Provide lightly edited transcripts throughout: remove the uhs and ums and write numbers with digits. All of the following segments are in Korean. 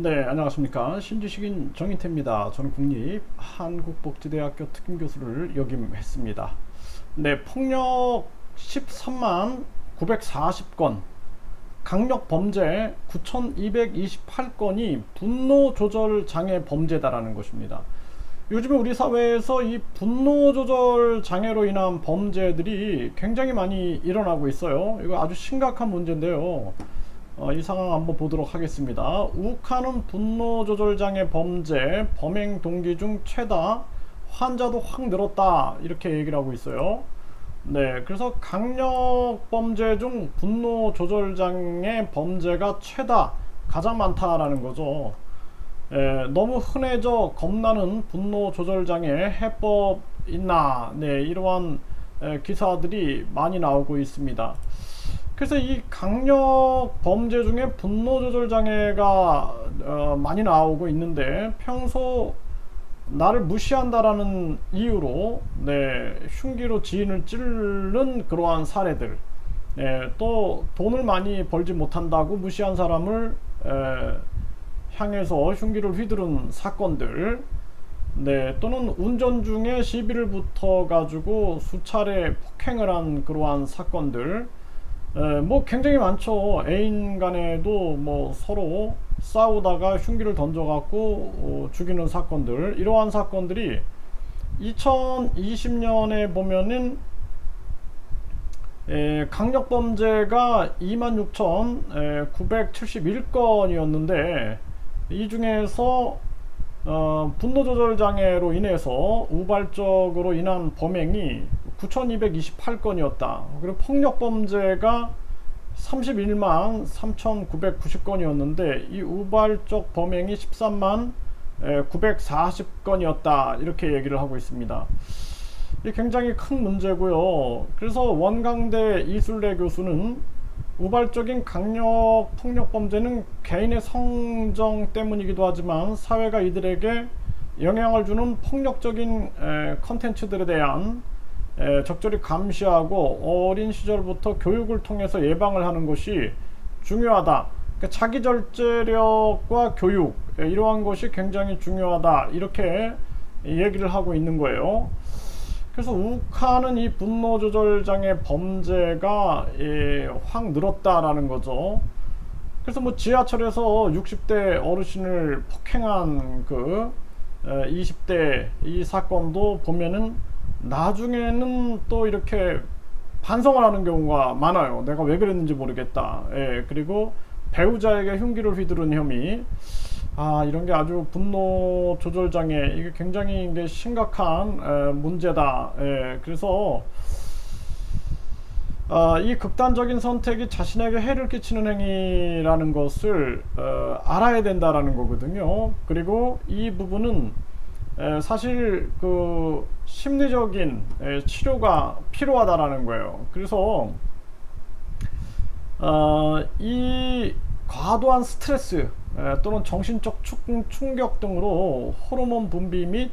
네, 안녕하십니까. 신지식인 정인태입니다. 저는 국립 한국복지대학교 특임교수를 역임했습니다. 네, 폭력 13만 940건, 강력범죄 9228건이 분노조절장애 범죄다라는 것입니다. 요즘에 우리 사회에서 이 분노조절 장애로 인한 범죄들이 굉장히 많이 일어나고 있어요. 이거 아주 심각한 문제인데요. 이 상황 한번 보도록 하겠습니다. 욱하는 분노조절장애 범죄 범행 동기 중 최다, 환자도 확 늘었다, 이렇게 얘기를 하고 있어요. 네, 그래서 강력범죄 중 분노조절장애 범죄가 최다, 가장 많다라는 거죠. 너무 흔해져 겁나는 분노조절장애 해법 있나, 네, 이러한 기사들이 많이 나오고 있습니다. 그래서 이 강력 범죄 중에 분노조절 장애가 많이 나오고 있는데, 평소 나를 무시한다라는 이유로 흉기로 지인을 찌르는 그러한 사례들, 또 돈을 많이 벌지 못한다고 무시한 사람을 향해서 흉기를 휘두른 사건들, 또는 운전 중에 시비를 붙어 가지고 수차례 폭행을 한 그러한 사건들, 뭐 굉장히 많죠. 애인 간에도 뭐 서로 싸우다가 흉기를 던져갖고 죽이는 사건들, 이러한 사건들이 2020년에 보면은 강력범죄가 26,971건이었는데, 이 중에서 분노조절장애로 인해서 우발적으로 인한 범행이 9,228건이었다. 그리고 폭력범죄가 31만 3,990건이었는데 이 우발적 범행이 13만 940건이었다. 이렇게 얘기를 하고 있습니다. 이게 굉장히 큰 문제고요. 그래서 원광대 이술래 교수는 우발적인 강력 폭력 범죄는 개인의 성정 때문이기도 하지만 사회가 이들에게 영향을 주는 폭력적인 컨텐츠들에 대한 적절히 감시하고 어린 시절부터 교육을 통해서 예방을 하는 것이 중요하다. 그러니까 자기 절제력과 교육, 이러한 것이 굉장히 중요하다, 이렇게 얘기를 하고 있는 거예요. 그래서 욱하는 이 분노조절장애 범죄가 확 늘었다라는 거죠. 그래서 뭐 지하철에서 60대 어르신을 폭행한 그 20대 이 사건도 보면은 나중에는 또 이렇게 반성을 하는 경우가 많아요. 내가 왜 그랬는지 모르겠다. 그리고 배우자에게 흉기를 휘두른 혐의, 이런 게 아주 분노 조절 장애, 이게 굉장히 이게 심각한 문제다. 그래서 이 극단적인 선택이 자신에게 해를 끼치는 행위라는 것을 알아야 된다라는 거거든요. 그리고 이 부분은 사실 그 심리적인 치료가 필요하다라는 거예요. 그래서 이 과도한 스트레스 또는 정신적 충격 등으로 호르몬 분비 및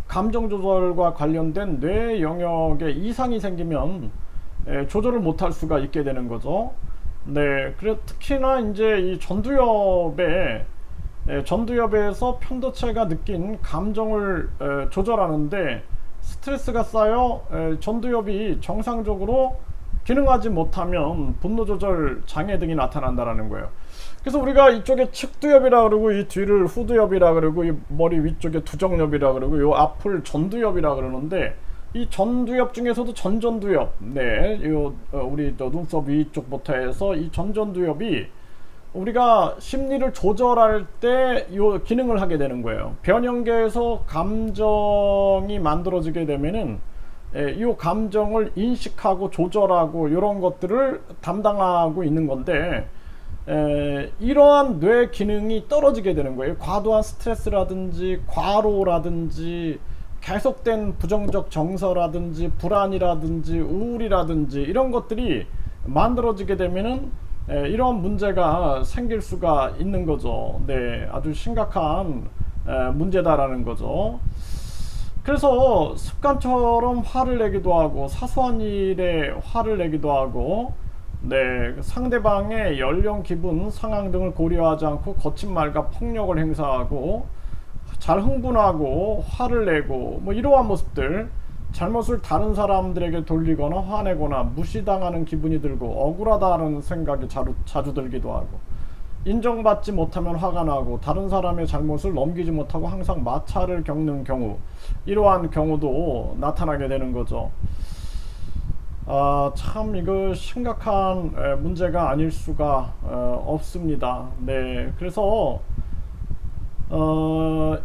감정 조절과 관련된 뇌 영역에 이상이 생기면 조절을 못할 수가 있게 되는 거죠. 그래 특히나 이제 이 전두엽에서 편도체가 느낀 감정을 조절하는데 스트레스가 쌓여 전두엽이 정상적으로 기능하지 못하면 분노조절 장애 등이 나타난다는 거예요. 그래서 우리가 이쪽에 측두엽이라 그러고 이 뒤를 후두엽이라 그러고 이 머리 위쪽에 두정엽이라 그러고 요 앞을 전두엽이라 그러는데, 이 전두엽 중에서도 전전두엽, 우리 눈썹 위쪽부터 해서 이 전전두엽이 우리가 심리를 조절할 때 이 기능을 하게 되는 거예요. 변형계에서 감정이 만들어지게 되면은 이 감정을 인식하고 조절하고 이런 것들을 담당하고 있는 건데, 이러한 뇌 기능이 떨어지게 되는 거예요. 과도한 스트레스라든지 과로라든지 계속된 부정적 정서라든지 불안이라든지 우울이라든지 이런 것들이 만들어지게 되면은 이런 문제가 생길 수가 있는 거죠. 아주 심각한 문제다라는 거죠. 그래서 습관처럼 화를 내기도 하고 사소한 일에 화를 내기도 하고 네, 상대방의 연령, 기분, 상황 등을 고려하지 않고 거친 말과 폭력을 행사하고 잘 흥분하고 화를 내고 뭐 이러한 모습들, 잘못을 다른 사람들에게 돌리거나 화내거나 무시당하는 기분이 들고 억울하다는 생각이 자주 들기도 하고, 인정받지 못하면 화가 나고 다른 사람의 잘못을 넘기지 못하고 항상 마찰을 겪는 경우, 이러한 경우도 나타나게 되는 거죠. 참 이거 심각한 문제가 아닐 수가 없습니다. 네, 그래서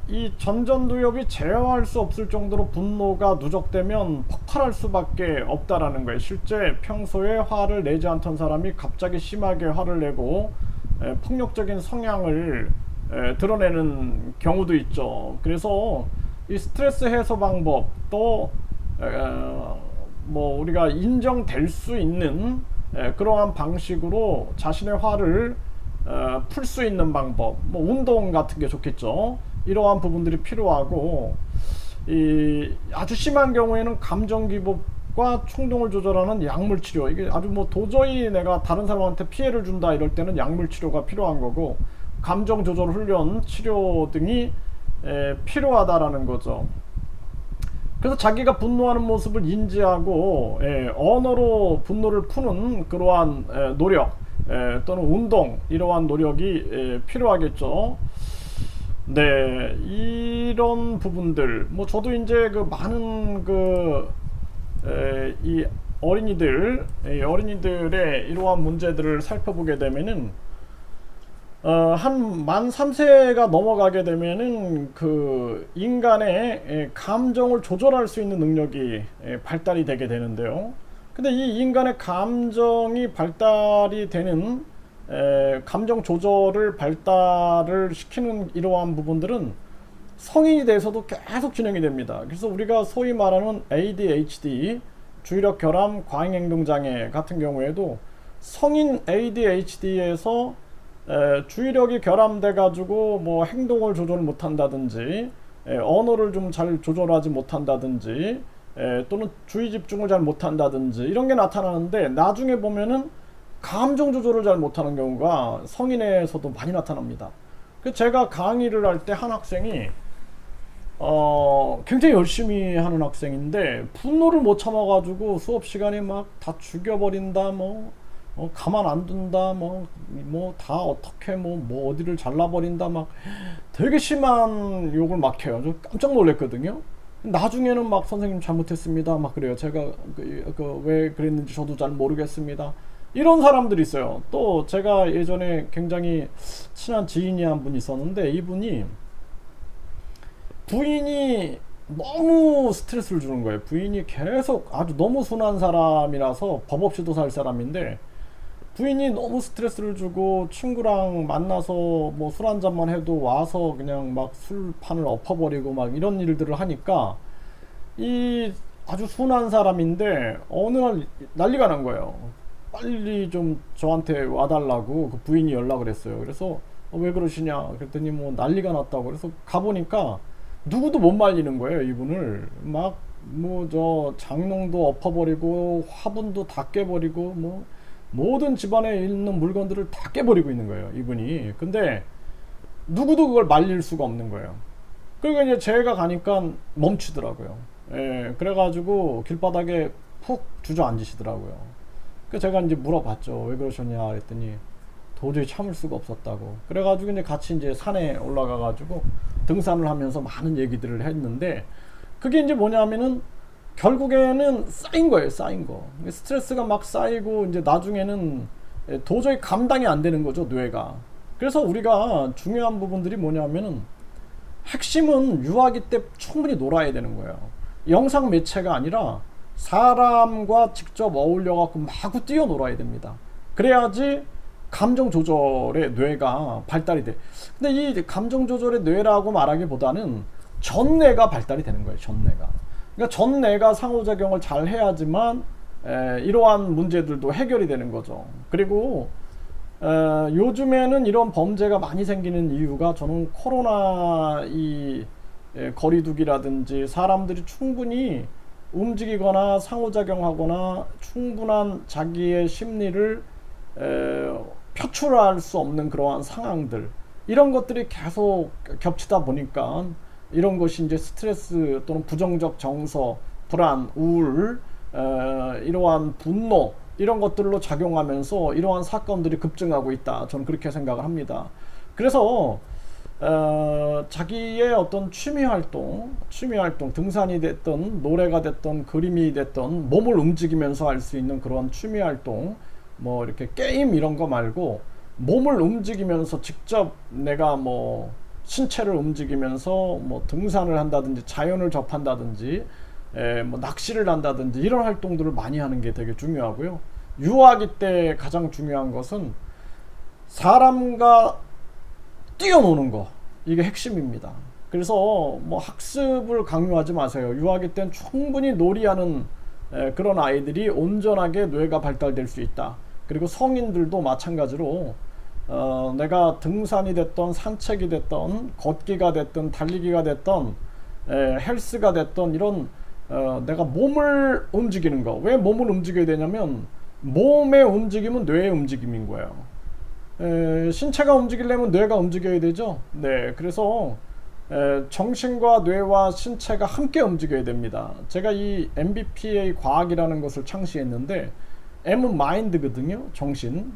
이 전전두엽이 제어할 수 없을 정도로 분노가 누적되면 폭발할 수밖에 없다라는 거예요. 실제 평소에 화를 내지 않던 사람이 갑자기 심하게 화를 내고 폭력적인 성향을 드러내는 경우도 있죠. 그래서 이 스트레스 해소 방법, 또 뭐 우리가 인정될 수 있는 그러한 방식으로 자신의 화를 풀 수 있는 방법, 뭐 운동 같은 게 좋겠죠. 이러한 부분들이 필요하고, 이 아주 심한 경우에는 감정 기복과 충동을 조절하는 약물 치료, 이게 아주 뭐 도저히 내가 다른 사람한테 피해를 준다 이럴 때는 약물 치료가 필요한 거고, 감정 조절 훈련, 치료 등이 필요하다라는 거죠. 그래서 자기가 분노하는 모습을 인지하고 언어로 분노를 푸는 그러한 노력, 또는 운동, 이러한 노력이 필요하겠죠. 네, 이런 부분들, 뭐 저도 이제 그 많은 이 어린이들의 이러한 문제들을 살펴보게 되면은 한 만 3세가 넘어가게 되면은 그 인간의 감정을 조절할 수 있는 능력이 발달이 되게 되는데요. 근데 이 인간의 감정이 발달이 되는 감정 조절을 발달을 시키는 이러한 부분들은 성인이 돼서도 계속 진행이 됩니다. 그래서 우리가 소위 말하는 ADHD, 주의력 결함 과잉행동장애 같은 경우에도 성인 ADHD에서 주의력이 결함돼 가지고 뭐 행동을 조절 못한다든지, 언어를 좀 잘 조절하지 못한다든지, 또는 주의 집중을 잘 못한다든지 이런 게 나타나는데, 나중에 보면은 감정 조절을 잘 못하는 경우가 성인에서도 많이 나타납니다. 그래서 제가 강의를 할 때 한 학생이 굉장히 열심히 하는 학생인데 분노를 못 참아가지고 수업 시간에 막 다 죽여버린다, 가만 안 둔다, 다 어떻게 어디를 잘라버린다, 막 되게 심한 욕을 막 해요. 저 깜짝 놀랐거든요. 나중에는 막 선생님 잘못했습니다 막 그래요. 제가 왜 그랬는지 저도 잘 모르겠습니다. 이런 사람들이 있어요. 또 제가 예전에 굉장히 친한 지인이 한 분 있었는데, 이분이 부인이 너무 스트레스를 주는 거예요. 부인이 계속 아주 너무 순한 사람이라서 법 없이도 살 사람인데, 부인이 너무 스트레스를 주고 친구랑 만나서 뭐 술 한잔만 해도 와서 그냥 막 술판을 엎어버리고 막 이런 일들을 하니까, 이 아주 순한 사람인데 어느 날 난리가 난 거예요. 빨리 좀 저한테 와달라고 그 부인이 연락을 했어요. 그래서 왜 그러시냐 그랬더니 뭐 난리가 났다고. 그래서 가보니까 누구도 못 말리는 거예요. 이분을 막 저 장롱도 엎어버리고 화분도 다 깨버리고 뭐 모든 집안에 있는 물건들을 다 깨버리고 있는 거예요, 이분이. 근데 누구도 그걸 말릴 수가 없는 거예요. 그러니까 이제 제가 가니까 멈추더라고요. 그래가지고 길바닥에 푹 주저앉으시더라고요. 그래서 제가 이제 물어봤죠. 왜 그러셨냐 그랬더니 도저히 참을 수가 없었다고. 그래가지고 이제 같이 이제 산에 올라가가지고 등산을 하면서 많은 얘기들을 했는데, 그게 이제 뭐냐면은 결국에는 쌓인 거예요. 쌓인 거. 스트레스가 막 쌓이고 이제 나중에는 도저히 감당이 안 되는 거죠, 뇌가. 그래서 우리가 중요한 부분들이 뭐냐면은, 핵심은 유아기 때 충분히 놀아야 되는 거예요. 영상 매체가 아니라 사람과 직접 어울려 갖고 마구 뛰어놀아야 됩니다. 그래야지 감정 조절의 뇌가 발달이 돼. 근데 이 감정 조절의 뇌라고 말하기보다는 전뇌가 발달이 되는 거예요. 전뇌가. 그러니까 전뇌가 상호작용을 잘 해야지만 이러한 문제들도 해결이 되는 거죠. 그리고 요즘에는 이런 범죄가 많이 생기는 이유가, 저는 코로나 이 거리두기라든지 사람들이 충분히 움직이거나 상호작용하거나 충분한 자기의 심리를 표출할 수 없는 그러한 상황들, 이런 것들이 계속 겹치다 보니까 이런 것이 이제 스트레스 또는 부정적 정서, 불안, 우울, 이러한 분노, 이런 것들로 작용하면서 이러한 사건들이 급증하고 있다. 저는 그렇게 생각을 합니다. 그래서 자기의 어떤 취미활동, 등산이 됐던 노래가 됐던 그림이 됐던 몸을 움직이면서 할 수 있는 그런 취미활동, 뭐 이렇게 게임 이런 거 말고 몸을 움직이면서 직접 내가 뭐 신체를 움직이면서 뭐 등산을 한다든지 자연을 접한다든지 뭐 낚시를 한다든지 이런 활동들을 많이 하는 게 되게 중요하고요. 유아기 때 가장 중요한 것은 사람과 뛰어노는 거, 이게 핵심입니다. 그래서 뭐 학습을 강요하지 마세요. 유아기 때는 충분히 놀이하는 그런 아이들이 온전하게 뇌가 발달될 수 있다. 그리고 성인들도 마찬가지로 내가 등산이 됐던 산책이 됐던 걷기가 됐던 달리기가 됐던 헬스가 됐던 이런 내가 몸을 움직이는 거. 왜 몸을 움직여야 되냐면 몸의 움직임은 뇌의 움직임인 거예요. 신체가 움직이려면 뇌가 움직여야 되죠. 네, 그래서 정신과 뇌와 신체가 함께 움직여야 됩니다. 제가 이 MBPA 과학이라는 것을 창시했는데 M은 마인드거든요, 정신.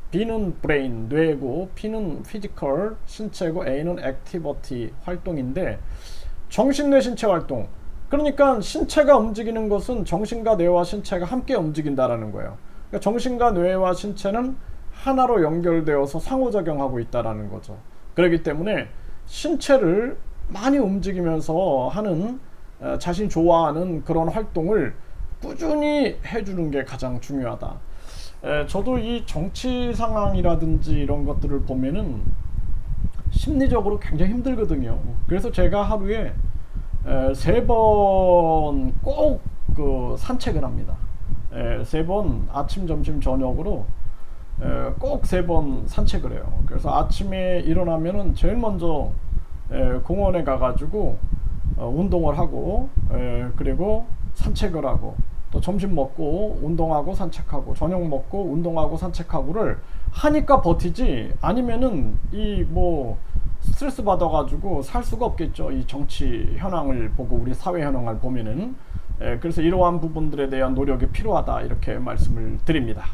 B는 브레인, 뇌고, P는 피지컬, 신체고, A는 액티비티, 활동인데 정신, 뇌, 신체 활동. 그러니까 신체가 움직이는 것은 정신과 뇌와 신체가 함께 움직인다라는 거예요. 그러니까 정신과 뇌와 신체는 하나로 연결되어서 상호작용하고 있다라는 거죠. 그렇기 때문에 신체를 많이 움직이면서 하는 자신이 좋아하는 그런 활동을 꾸준히 해주는 게 가장 중요하다. 저도 이 정치 상황이라든지 이런 것들을 보면은 심리적으로 굉장히 힘들거든요. 그래서 제가 하루에 3번 꼭 그 산책을 합니다. 3번 아침, 점심, 저녁으로 꼭 3번 산책을 해요. 그래서 아침에 일어나면은 제일 먼저 공원에 가가지고 운동을 하고 그리고 산책을 하고 또 점심 먹고 운동하고 산책하고 저녁 먹고 운동하고 산책하고를 하니까 버티지, 아니면은 이 뭐 스트레스 받아가지고 살 수가 없겠죠. 이 정치 현황을 보고 우리 사회 현황을 보면은. 그래서 이러한 부분들에 대한 노력이 필요하다, 이렇게 말씀을 드립니다.